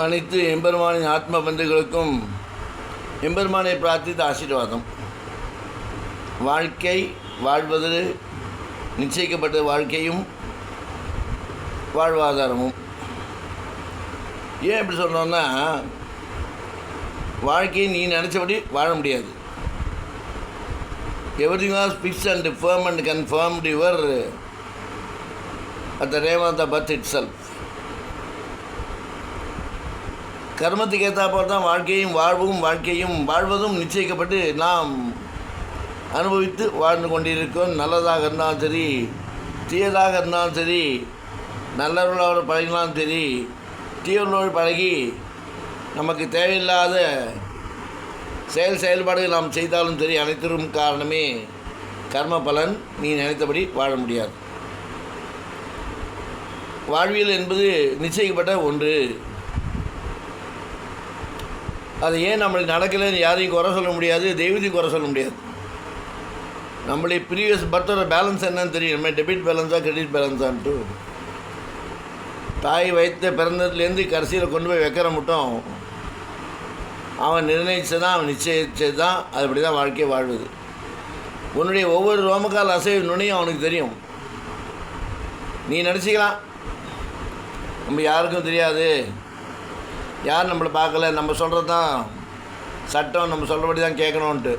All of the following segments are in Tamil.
அனைத்து எம்பெருமானின் ஆத்ம பந்துகளுக்கும் எம்பெருமானை பிரார்த்தித்த ஆசீர்வாதம். வாழ்க்கை வாழ்வது நிச்சயிக்கப்பட்ட வாழ்க்கையும் வாழ்வாதாரமும். ஏன் எப்படி சொல்கிறோன்னா, வாழ்க்கையை நீ நினச்சபடி வாழ முடியாது. Everything was fixed and firm and confirmed your at the name of the birth itself. கர்மத்துக்கு ஏற்றாப்போல் தான் வாழ்க்கையும் வாழ்வதும் நிச்சயிக்கப்பட்டு நாம் அனுபவித்து வாழ்ந்து கொண்டிருக்கோம். நல்லதாக இருந்தாலும் சரி, தீயதாக இருந்தாலும் சரி, நல்லவர்களோடு பழகினாலும் சரி, தீயவர்களோடு பழகி நமக்கு தேவையில்லாத செயல்பாடுகள் நாம் செய்தாலும் சரி, அனைத்திலும் காரணமே கர்ம பலன். நீ நினைத்தபடி வாழ முடியாது. வாழ்வியல் என்பது நிச்சயிக்கப்பட்ட ஒன்று. அது ஏன் நம்மளுக்கு நடக்கலைன்னு யாரையும் குறை சொல்ல முடியாது, தெய்வத்தையும் குறை சொல்ல முடியாது. நம்மளுடைய ப்ரீவியஸ் பர்த்தோட பேலன்ஸ் என்னன்னு தெரியும். நம்ம டெபிட் பேலன்ஸா கிரெடிட் பேலன்ஸான்ட்டு தாய் வயிற்று பிறந்ததுலேருந்து கடைசியில் கொண்டு போய் வைக்கிற மட்டும் அவன் நிர்ணயித்து தான், அவன் நிச்சயிச்சது தான். அதுபடி தான் வாழ்க்கையை வாழ்வது. உன்னுடைய ஒவ்வொரு ரோமக்கால் அசைவு நுனையும் அவனுக்கு தெரியும். நீ நினச்சிக்கலாம் நம்ம யாருக்கும் தெரியாது, யார் நம்மளை பார்க்கல, நம்ம சொல்கிறது தான் சட்டம், நம்ம சொல்கிறபடி தான் கேட்கணுன்ட்டு.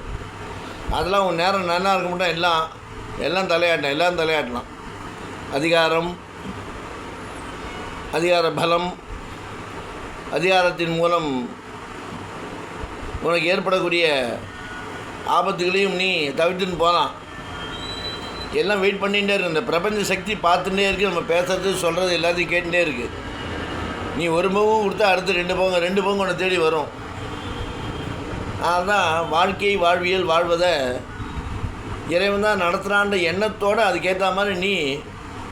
அதெல்லாம் உன் நேரம் நல்லா இருக்க மட்டும் எல்லாம் தலையாட்டலாம். அதிகார பலம், அதிகாரத்தின் மூலம் உனக்கு ஏற்படக்கூடிய ஆபத்துகளையும் நீ தவிர்த்துன்னு போகலாம். எல்லாம் வெயிட் பண்ணிகிட்டே இருக்கு. இந்த பிரபஞ்ச சக்தி பார்த்துட்டே இருக்குது. நம்ம பேசுகிறது சொல்கிறது எல்லாத்தையும் கேட்டுகிட்டே இருக்குது. நீ ஒரு பங்கும் கொடுத்தா அடுத்து ரெண்டு பங்கு உன்னை தேடி வரும். அதுதான் வாழ்க்கை வாழ்வியல் வாழ்வதை இறைவன் தான் நடத்துகிறான்ற எண்ணத்தோடு அதுக்கேற்ற மாதிரி நீ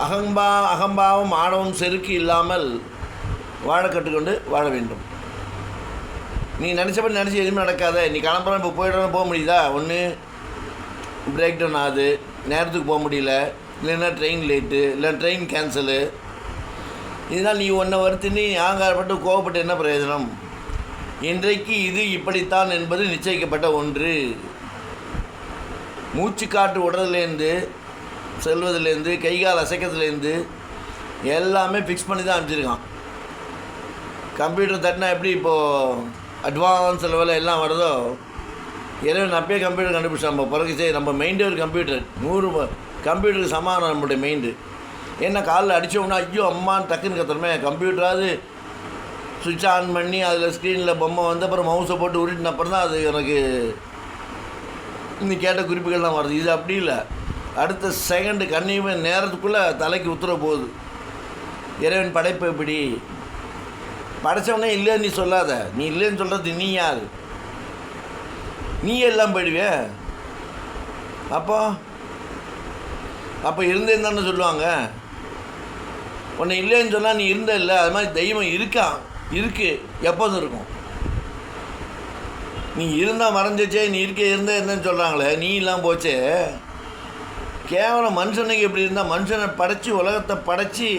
அகம்பாவம் ஆணவம் செருக்கு இல்லாமல் வாழ கற்றுக்கொண்டு வாழ வேண்டும். நீ நினச்சபடி எதுவுமே நடக்காத. நீ கிளம்புறோம், இப்போ போக முடியுதா? ஒன்று பிரேக் டவுன் ஆகுது, நேரத்துக்கு போக முடியல, இல்லைன்னா ட்ரெயின் லேட்டு, இல்லை ட்ரெயின் கேன்சலு. இதனால் நீ ஒன்றை வருத்தினி ஆங்காரப்பட்டு கோவப்பட்டு என்ன பிரயோஜனம்? இன்றைக்கு இது இப்படித்தான் என்பது நிச்சயிக்கப்பட்ட ஒன்று. மூச்சு காற்று விடுறதுலேருந்து, செல்வதுலேருந்து, கைகால் அசைக்கிறதுலேருந்து எல்லாமே ஃபிக்ஸ் பண்ணி தான் அனுப்பிச்சிருக்கான். கம்ப்யூட்டர் தட்டினா எப்படி இப்போது அட்வான்ஸ் லெவலில் எல்லாம் வருதோ, இறைவன் அப்பயே கம்ப்யூட்டர் கண்டுபிடிச்சா. நம்ம பிறகு நம்ம மைண்டே ஒரு கம்ப்யூட்டர். 100 கம்ப்யூட்டருக்கு சமானம் நம்மளுடைய மைண்டு. ஏன்னா காலில் அடித்தோம்னா ஐயோ அம்மான்னு டக்குன்னு கத்துறமே. கம்ப்யூட்டராவது சுவிட்ச் ஆன் பண்ணி அதில் ஸ்க்ரீனில் பொம்மை வந்து அப்புறம் மவுஸை போட்டு உருட்டின அப்புறம் தான் அது எனக்கு இன்னும் கேட்ட குறிப்புகள்லாம் வருது. இது அப்படி இல்லை. அடுத்த செகண்டு கண்ணியுமே நேரத்துக்குள்ளே தலைக்கு உத்தரவு போகுது. இறைவன் படைப்பு எப்படி படைத்தவனே இல்லைன்னு நீ சொல்லாத. நீ இல்லைன்னு சொல்கிறது நீ யார்? நீ எல்லாம் போயிடுவே. அப்போ இருந்தேன்னு தானே சொல்லுவாங்க. உன்னை இல்லைன்னு சொன்னால் நீ இருந்த இல்லை. அது மாதிரி தெய்வம் இருக்குது, எப்போதும் இருக்கும். நீ இருந்தால் மறைஞ்சிச்சே, நீ இருந்தேன்னு சொல்கிறாங்களே, நீ இல்லாமல் போச்சே. கேவலம் மனுஷனுக்கு எப்படி இருந்தால், மனுஷனை படைச்சி உலகத்தை படைச்சி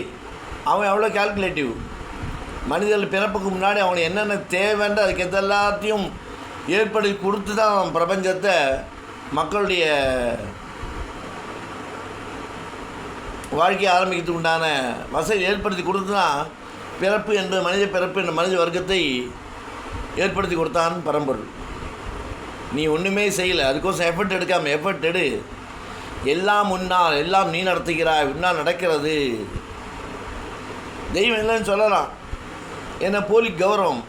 அவன் எவ்வளோ கால்குலேட்டிவ். மனிதர்கள் பிறப்புக்கு முன்னாடி அவனுக்கு என்னென்ன தேவைன்ற அதுக்கு எல்லாத்தையும் ஏற்படுத்தி கொடுத்து தான் அவன் பிரபஞ்சத்தை மக்களுடைய வாழ்க்கையை ஆரம்பிக்கிறதுக்கு உண்டான வசதி ஏற்படுத்தி கொடுத்து தான் பிறப்பு என்ற மனித வர்க்கத்தை ஏற்படுத்தி கொடுத்தான் பரம்பொருள். நீ ஒன்றுமே செய்யலை. அதுக்கோசம் எஃபர்ட் எடுக்காமல் எஃபர்ட் எடு. எல்லாம் முன்னால், எல்லாம் நீ நடத்துகிறாய், முன்னால் நடக்கிறது. தெய்வம் இல்லைன்னு சொல்லலாம். என்ன போலி கௌரவம்.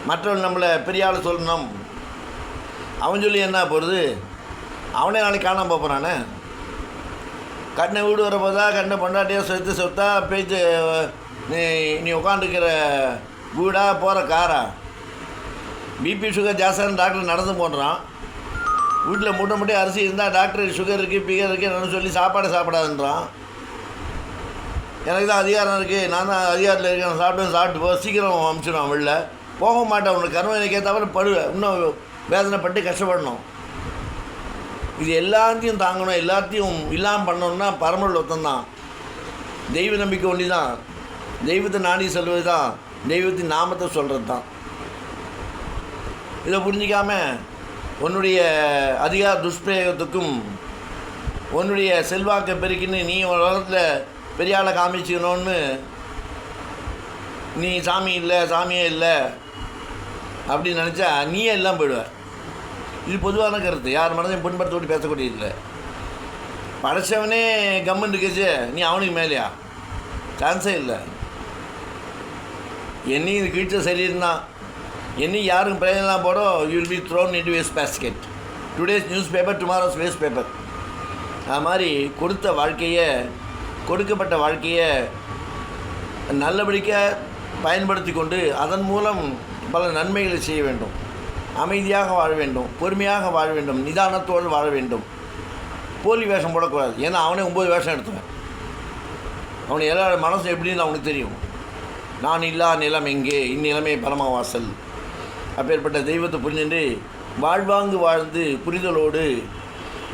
மற்றவன் நம்மளை பெரிய ஆள் சொல்லணும். அவன் சொல்லி என்ன போகிறது? அவனே நாளைக்கு காணாமல் போகிறானே. கண்ணை வீடு வர போதா, கண்ணை பொண்டாட்டியாக சொத்தா பேச்சு நீ உட்காந்துருக்கிற வீடா, போகிற காரா? பிபி சுகர் ஜாஸ்தியான டாக்டர் நடந்து போடுறான். வீட்டில் மூட்டை அரிசி இருந்தால் டாக்டர் சுகர் இருக்குது, பிகர் இருக்குன்னு சொல்லி சாப்பாடாதுன்றான். எனக்கு தான் அதிகாரம் இருக்குது, நான் தான் அதிகாரத்தில் இருக்கேன், சாப்பிட்டு போ, சீக்கிரம் அனுப்பிச்சிடுவான். வெளில போக மாட்டேன். உனக்கு கர்மவினைக்கு தவிர இன்னும் வேதனைப்பட்டு கஷ்டப்படணும். இது எல்லாத்தையும் தாங்கணும், எல்லாத்தையும் இல்லாமல் பண்ணணும்னா பரம்பொருள் ஒருத்தந்தான். தெய்வ நம்பிக்கை ஒண்டி தான். தெய்வத்தை நாடி சொல்வது தான் தெய்வத்தின் நாமத்தை சொல்கிறது தான். இதை புரிஞ்சிக்காம உன்னுடைய அதிகார துஷ்பிரயோகத்துக்கும் உன்னுடைய செல்வாக்கை பெருக்கின்னு நீ உலகத்தில் பெரிய ஆளை காமிச்சிக்கணும்னு நீ சாமி இல்லை சாமியே இல்லை அப்படின்னு நினச்சா நீயே எல்லாம் போயிடுவ. இது பொதுவான கருத்து, யார் மனதையும் புண்படுத்தோடு பேசக்கூடியதில்லை. படைச்சவனே கம்மன் இருக்குச்சு, நீ அவனுக்கு மேலேயா? சான்ஸே இல்லை. என்னையும் இது கீழ்ச்ச சரியிருந்தான், என்னையும் யாருக்கும் பிரயோஜனம் போடோ, you will be thrown into waste basket. Today's newspaper, tomorrow's waste paper. அது மாதிரி கொடுக்கப்பட்ட வாழ்க்கையை நல்லபடிக்க பயன்படுத்தி கொண்டு அதன் மூலம் பல நன்மைகளை செய்ய வேண்டும். அமைதியாக வாழ வேண்டும், பொறுமையாக வாழ வேண்டும், நிதானத்தோடு வாழ வேண்டும். போலி வேஷம் போடக்கூடாது. ஏன்னா அவனே 9 வேஷம் எடுத்துவேன். அவனுக்கு எல்லா மனசு எப்படின்னு அவனுக்கு தெரியும். நான் இல்லா நிலம் எங்கே, இந்நிலைமை பரமவாசல். அப்பேற்பட்ட தெய்வத்தை புரிஞ்சுட்டு வாழ்வாங்கு வாழ்ந்து புரிதலோடு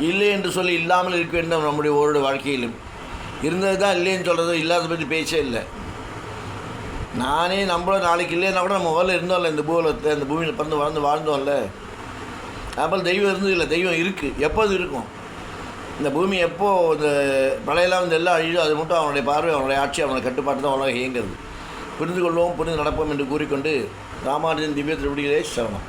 இல்லை என்று சொல்லி இல்லாமல் இருக்க வேண்டும். நம்முடைய ஒவ்வொரு வாழ்க்கையிலும் இருந்தது தான் இல்லைன்னு சொல்கிறது, இல்லாத பற்றி பேச்சே இல்லை. நானே நம்மள நாளைக்கு இல்லைன்னா கூட நம்ம முதல்ல இருந்தோம்ல, இந்த பூலத்தை இந்த பூமியில் பிறந்து வாழ்ந்தோம்ல. அப்போ தெய்வம் இருந்தது இல்லை, தெய்வம் இருக்குது. எப்போது இருக்கும்? இந்த பூமி எப்போது இந்த மழையெல்லாம் வந்து எல்லாம் அழியும், அது மட்டும் அவனுடைய பார்வை, அவனுடைய ஆட்சி, அவனுடைய கட்டுப்பாட்டு தான் உலகம் இயங்கிறது. புரிந்து கொள்வோம், புரிந்து நடப்போம் என்று கூறிக்கொண்டு ராமானுஜன் திவ்ய திருவடிகளே சரணம்.